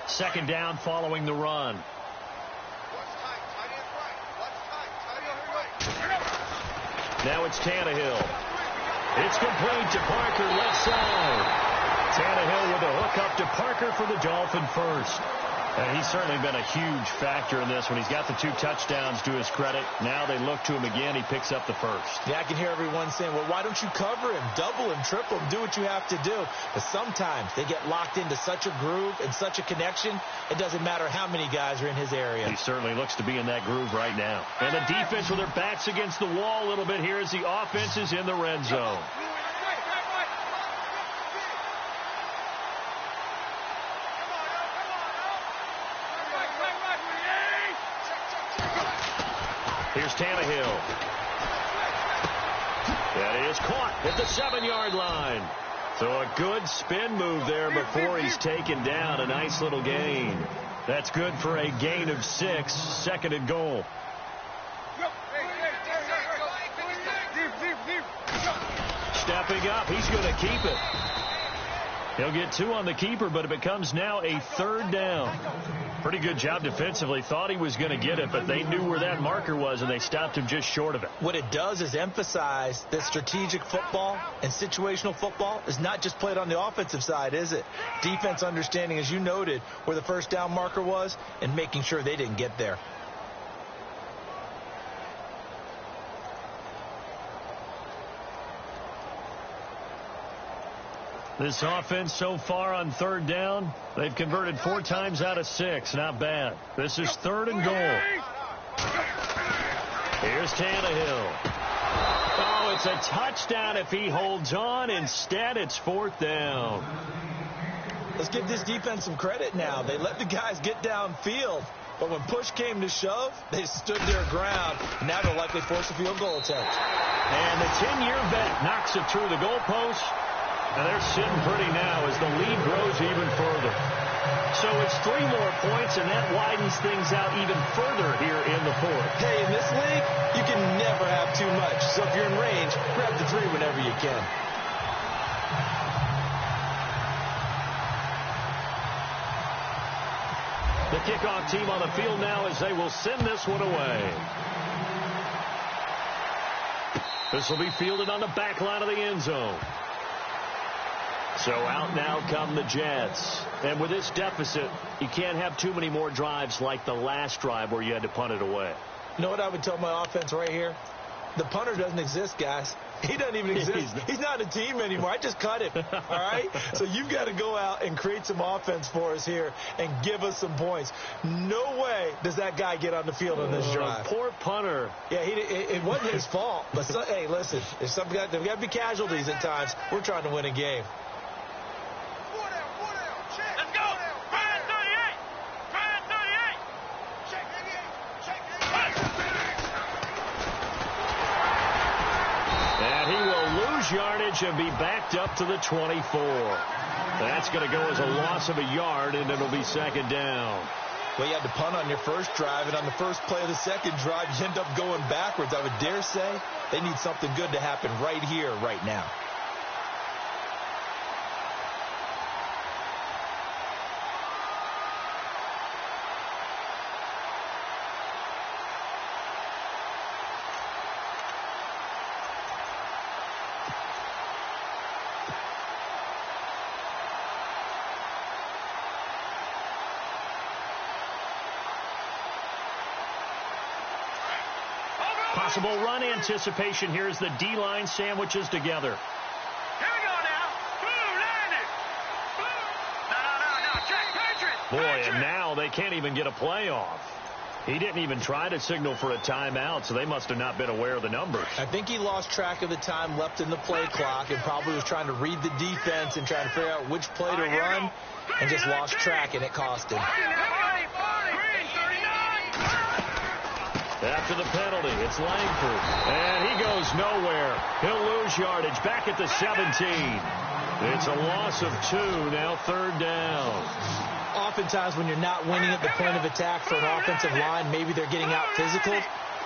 C: Second down following the run. Now it's Tannehill. It's complete to Parker, left side. Tannehill with a hook up to Parker for the Dolphin first. And he's certainly been a huge factor in this one. He's got the 2 touchdowns to his credit. Now they look to him again. He picks up the first.
D: Yeah, I can hear everyone saying, well, why don't you cover him? Double him, triple him, do what you have to do. But sometimes they get locked into such a groove and such a connection, it doesn't matter how many guys are in his area.
C: He certainly looks to be in that groove right now. And the defense with their backs against the wall a little bit here as the offense is in the red zone. Here's Tannehill. That is caught at the 7-yard line. So a good spin move there before he's taken down. A nice little gain. That's good for a gain of 6. 2nd and goal. Stepping up, he's going to keep it. He'll get 2 on the keeper, but it becomes now a 3rd down. Pretty good job defensively. Thought he was going to get it, but they knew where that marker was, and they stopped him just short of it.
D: What it does is emphasize that strategic football and situational football is not just played on the offensive side, is it? Defense understanding, as you noted, where the first down marker was and making sure they didn't get there.
C: This offense so far on 3rd down, they've converted 4 times out of 6. Not bad. This is 3rd and goal. Here's Tannehill. Oh, it's a touchdown if he holds on. Instead, it's 4th down.
D: Let's give this defense some credit now. They let the guys get downfield. But when push came to shove, they stood their ground. And now they'll likely force a field goal attempt.
C: And the 10-year vet knocks it through the goalpost. And they're sitting pretty now as the lead grows even further. So it's 3 more points, and that widens things out even further here in the fourth.
D: Hey, in this league, you can never have too much. So if you're in range, grab the 3 whenever you can.
C: The kickoff team on the field now as they will send this one away. This will be fielded on the back line of the end zone. So out now come the Jets. And with this deficit, you can't have too many more drives like the last drive where you had to punt it away.
D: You know what I would tell my offense right here? The punter doesn't exist, guys. He doesn't even exist. He's not a team anymore. I just cut him, all right? So you've got to go out and create some offense for us here and give us some points. No way does that guy get on the field on this drive.
C: Poor punter.
D: Yeah, it wasn't his fault. But, hey, listen, there's got to be casualties at times. We're trying to win a game.
E: Let's go. Brian 38. Brian 38. Check 88. Check 88.
C: And he will lose yardage and be backed up to the 24. That's going to go as a loss of a yard, and it'll be second down.
D: Well, you had to punt on your first drive, and on the first play of the second drive, you end up going backwards. I would dare say they need something good to happen right here, right now.
C: Possible run anticipation here as the D-line sandwiches together.
E: Here we go now. Boom, landed. Boom. No. Check, Patriot.
C: Boy, and now they can't even get a play off. He didn't even try to signal for a timeout, so they must have not been aware of the numbers.
D: I think he lost track of the time left in the play clock and probably was trying to read the defense and trying to figure out which play to run and just lost track, and it cost him.
C: After the penalty, it's Langford. And he goes nowhere. He'll lose yardage back at the 17. It's a loss of 2, now third down.
D: Oftentimes when you're not winning at the point of attack for an offensive line, maybe they're getting out physical,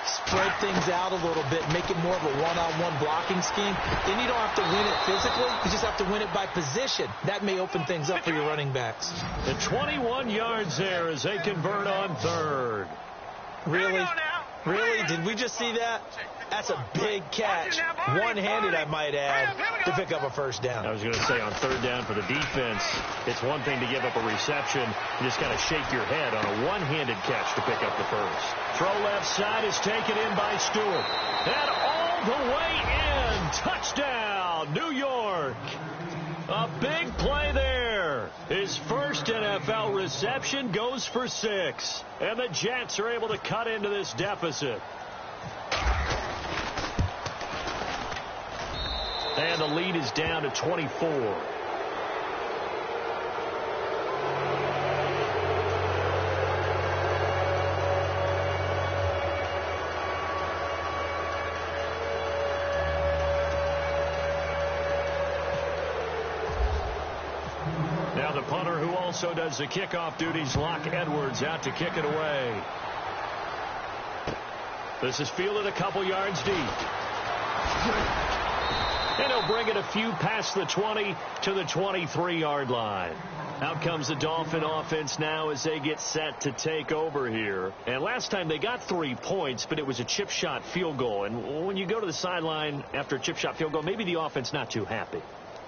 D: spread things out a little bit, make it more of a one-on-one blocking scheme. Then you don't have to win it physically. You just have to win it by position. That may open things up for your running backs.
C: The 21 yards there as they convert on third.
D: Really? Really? Did we just see that? That's a big catch. One-handed, I might add, to pick up a first down.
C: I was going to say on third down for the defense, it's one thing to give up a reception. You just got to shake your head on a one-handed catch to pick up the first. Throw left side is taken in by Stewart. And all the way in. Touchdown, New York. A big play there. His first NFL reception goes for 6. And the Jets are able to cut into this deficit. And the lead is down to 24. Now the punter who also does the kickoff duties, Locke Edwards, out to kick it away. This is fielded a couple yards deep. And he'll bring it a few past the 20 to the 23-yard line. Out comes the Dolphin offense now as they get set to take over here. And last time they got 3 points, but it was a chip shot field goal. And when you go to the sideline after a chip shot field goal, maybe the offense not too happy.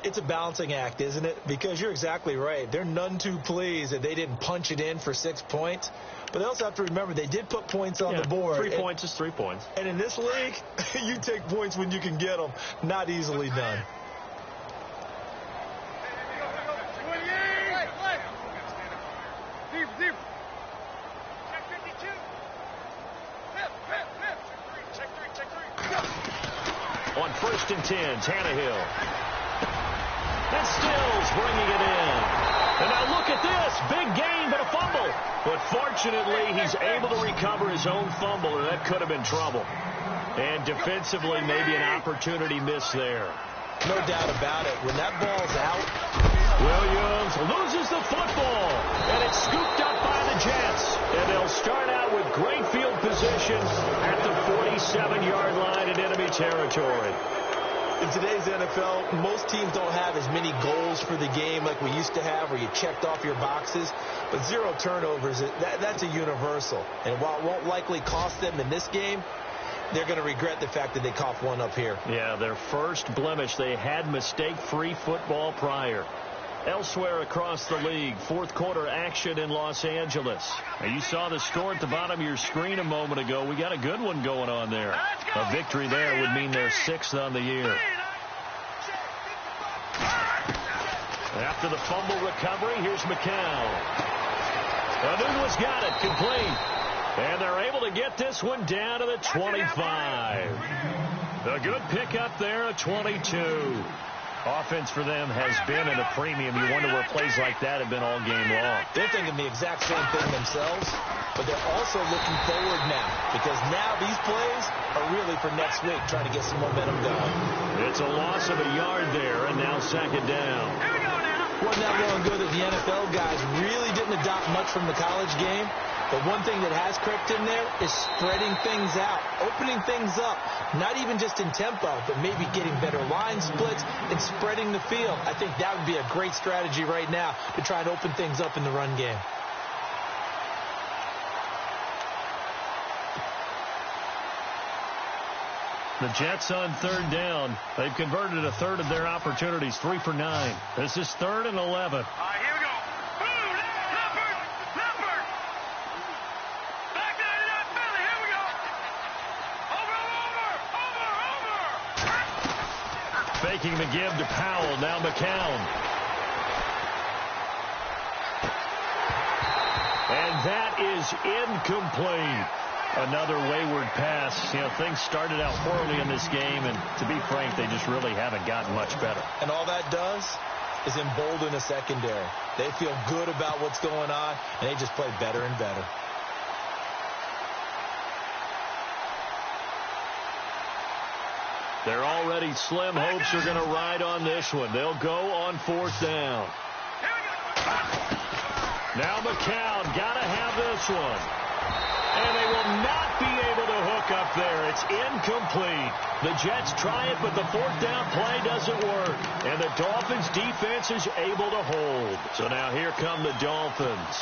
D: It's a balancing act, isn't it? Because you're exactly right. They're none too pleased that they didn't punch it in for 6 points. But they also have to remember they did put points on the board.
C: 3 points is 3 points.
D: And in this league, you take points when you can get them. Not easily done.
C: On 1st and 10, Tannehill. And Stills bringing it in. And now look at this. Big gain, but a fumble. But fortunately, he's able to recover his own fumble, or that could have been trouble. And defensively, maybe an opportunity missed there.
D: No doubt about it. When that ball's out,
C: Williams loses the football, and it's scooped up by the Jets. And they'll start out with great field position at the 47-yard line in enemy territory.
D: In today's NFL, most teams don't have as many goals for the game like we used to have, where you checked off your boxes. But 0 turnovers, that's a universal. And while it won't likely cost them in this game, they're going to regret the fact that they coughed one up here.
C: Yeah, their first blemish. They had mistake-free football prior. Elsewhere across the league, fourth quarter action in Los Angeles. Now, you saw the score at the bottom of your screen a moment ago. We got a good one going on there. A victory there would mean their 6th on the year. After the fumble recovery, here's McCown. Douglas got it, complete. And they're able to get this one down to the 25. A good pickup there at 22. Offense for them has been at a premium. You wonder where plays like that have been all game long.
D: They're thinking the exact same thing themselves, but they're also looking forward now, because now these plays are really for next week, trying to get some momentum going.
C: It's a loss of a yard there, and now 2nd down.
D: Wasn't that long ago that the NFL guys really didn't adopt much from the college game. But one thing that has crept in there is spreading things out, opening things up, not even just in tempo, but maybe getting better line splits and spreading the field. I think that would be a great strategy right now to try and open things up in the run game.
C: The Jets on 3rd down. They've converted a third of their opportunities, 3 for 9. This is 3rd and 11.
E: All right, here we go. Leopard. Back 99 Philly. Here we go. Over.
C: Faking the give to Powell. Now McCown. And that is incomplete. Another wayward pass. You know, things started out poorly in this game, and to be frank, they just really haven't gotten much better.
D: And all that does is embolden the secondary. They feel good about what's going on, and they just play better and better.
C: They're already slim hopes are going to ride on this one. They'll go on 4th down. Now McCown got to have this one. And they will not be able to hook up there. It's incomplete. The Jets try it, but the 4th down play doesn't work. And the Dolphins defense is able to hold. So now here come the Dolphins.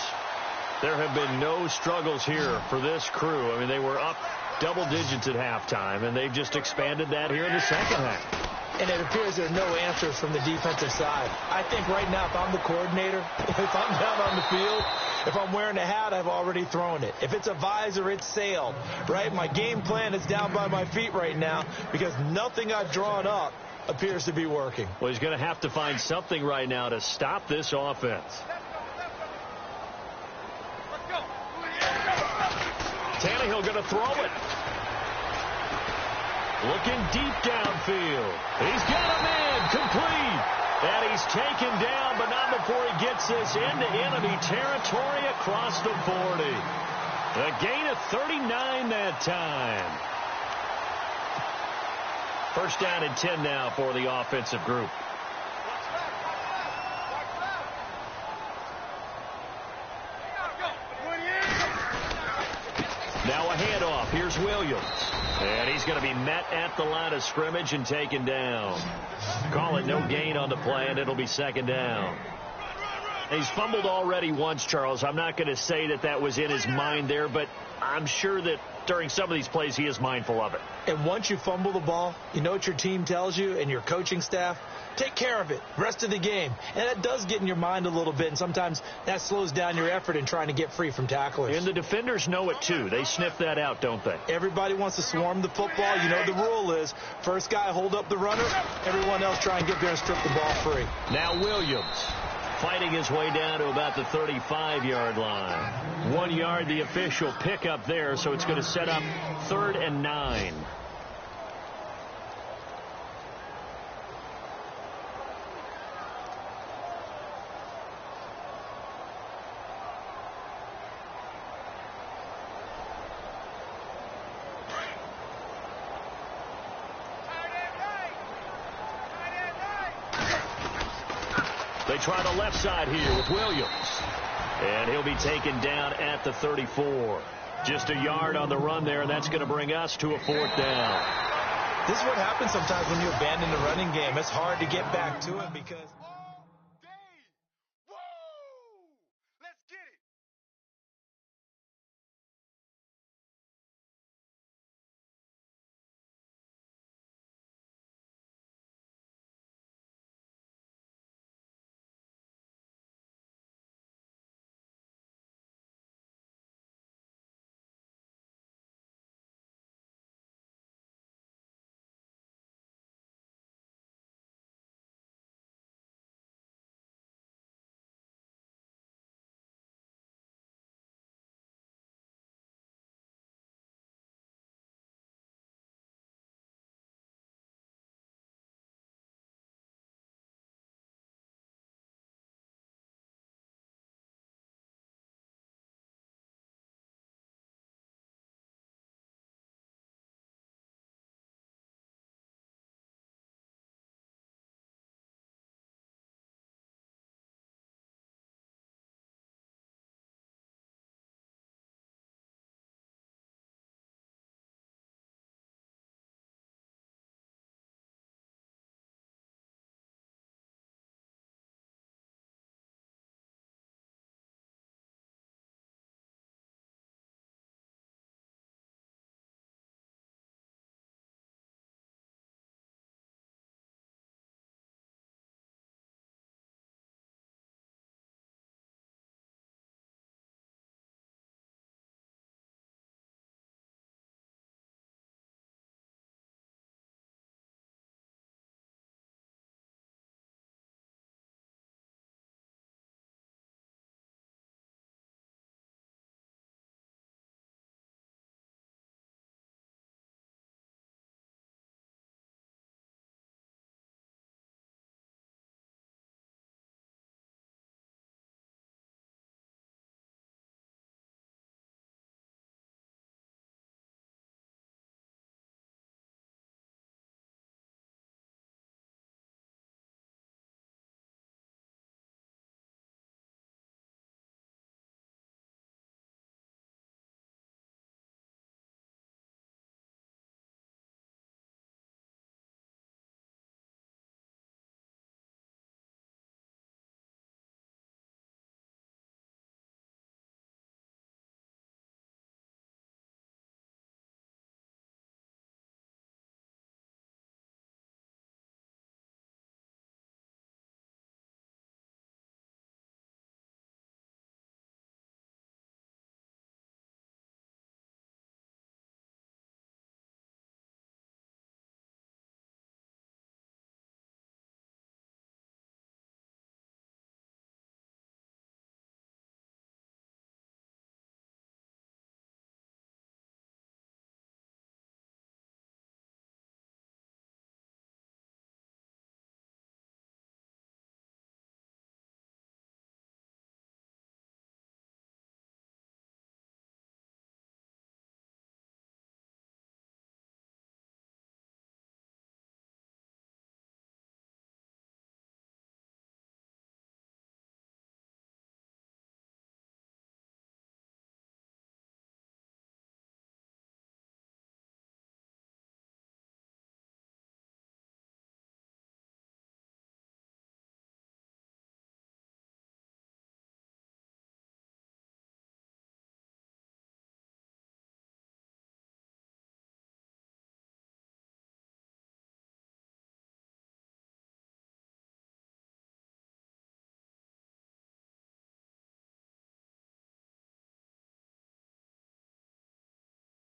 C: There have been no struggles here for this crew. I mean, they were up double digits at halftime, and they've just expanded that here in the second half.
D: And it appears there are no answers from the defensive side. I think right now, if I'm the coordinator, if I'm down on the field, if I'm wearing a hat, I've already thrown it. If it's a visor, it's sailed, right? My game plan is down by my feet right now because nothing I've drawn up appears to be working.
C: Well, he's going to have to find something right now to stop this offense. Tannehill going to throw it. Looking deep downfield. He's got a man complete. And he's taken down, but not before he gets this into enemy territory across the 40. A gain of 39 that time. First down and 10 now for the offensive group. Now a handoff. Here's Williams. And he's going to be met at the line of scrimmage and taken down. Call it no gain on the play, and it'll be 2nd down. He's fumbled already once, Charles. I'm not going to say that that was in his mind there, but I'm sure that during some of these plays he is mindful of it.
D: And once you fumble the ball, you know what your team tells you and your coaching staff? Take care of it rest of the game. And that does get in your mind a little bit, and sometimes that slows down your effort in trying to get free from tacklers.
C: And the defenders know it, too. They sniff that out, don't they?
D: Everybody wants to swarm the football. You know the rule is first guy hold up the runner, everyone else try and get there and strip the ball free.
C: Now Williams fighting his way down to about the 35-yard line. 1 yard, the official pickup there, so it's going to set up 3rd and 9. They try the left side here with Williams. And he'll be taken down at the 34. Just a yard on the run there, and that's going to bring us to a 4th down.
D: This is what happens sometimes when you abandon the running game. It's hard to get back to it because...